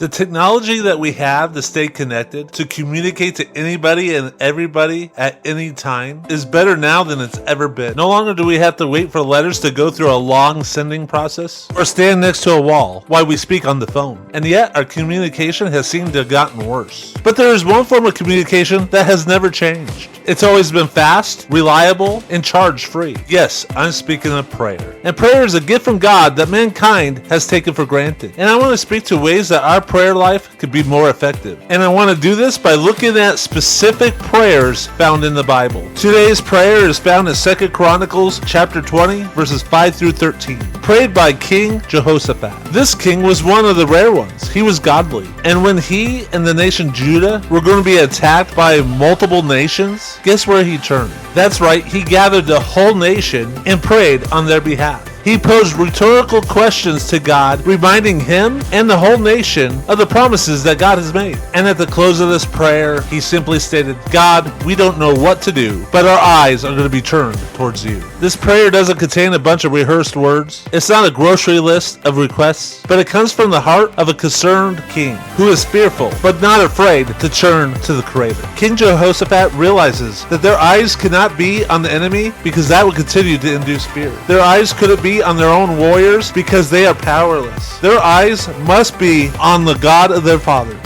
The technology that we have to stay connected, to communicate to anybody and everybody at any time, is better now than it's ever been. No longer do we have to wait for letters to go through a long sending process or stand next to a wall while we speak on the phone. And yet, our communication has seemed to have gotten worse. But there is one form of communication that has never changed. It's always been fast, reliable, and charge-free. Yes, I'm speaking of prayer. And prayer is a gift from God that mankind has taken for granted. And I want to speak to ways that our prayer life could be more effective. And I want to do this by looking at specific prayers found in the Bible. Today's prayer is found in 2 Chronicles chapter 20, verses 5 through 13. Prayed by King Jehoshaphat. This king was one of the rare ones. He was godly. And when he and the nation Judah were going to be attacked by multiple nations, guess where he turned? That's right, he gathered the whole nation and prayed on their behalf. He posed rhetorical questions to God, reminding him and the whole nation of the promises that God has made. And at the close of this prayer, he simply stated, God, we don't know what to do, but our eyes are going to be turned towards you. This prayer doesn't contain a bunch of rehearsed words. It's not a grocery list of requests, but it comes from the heart of a concerned king who is fearful, but not afraid to turn to the Creator. King Jehoshaphat realizes that their eyes cannot be on the enemy because that would continue to induce fear. Their eyes couldn't be on their own warriors because they are powerless. Their eyes must be on the God of their fathers.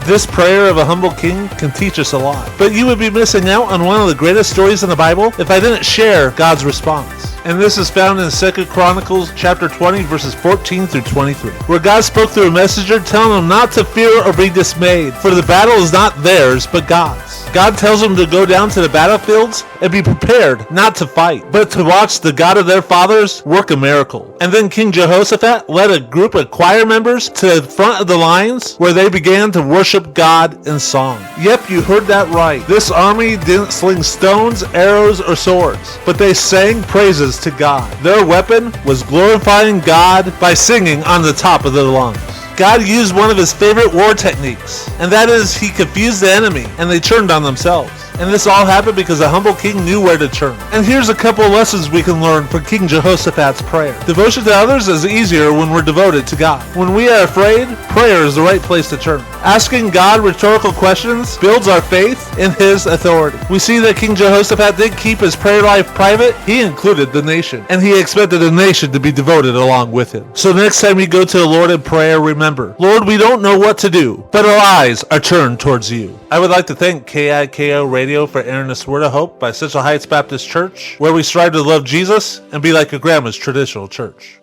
This prayer of a humble king can teach us a lot. But you would be missing out on one of the greatest stories in the Bible if I didn't share God's response. And this is found in 2 Chronicles chapter 20, verses 14 through 23, where God spoke through a messenger telling them not to fear or be dismayed, for the battle is not theirs, but God's. God tells them to go down to the battlefields and be prepared not to fight, but to watch the God of their fathers work a miracle. And then King Jehoshaphat led a group of choir members to the front of the lines where they began to worship God in song. Yep, you heard that right. This army didn't sling stones, arrows, or swords, but they sang praises to God. Their weapon was glorifying God by singing on the top of their lungs. God used one of his favorite war techniques, and that is he confused the enemy, and they turned on themselves. And this all happened because a humble king knew where to turn. And here's a couple lessons we can learn from King Jehoshaphat's prayer. Devotion to others is easier when we're devoted to God. When we are afraid, prayer is the right place to turn. Asking God rhetorical questions builds our faith in his authority. We see that King Jehoshaphat did keep his prayer life private. He included the nation, and he expected the nation to be devoted along with him. So next time you go to the Lord in prayer, remember, Lord, we don't know what to do, but our eyes are turned towards you. I would like to thank KIKO Radio for airing this Word of Hope by Central Heights Baptist Church, where we strive to love Jesus and be like a grandma's traditional church.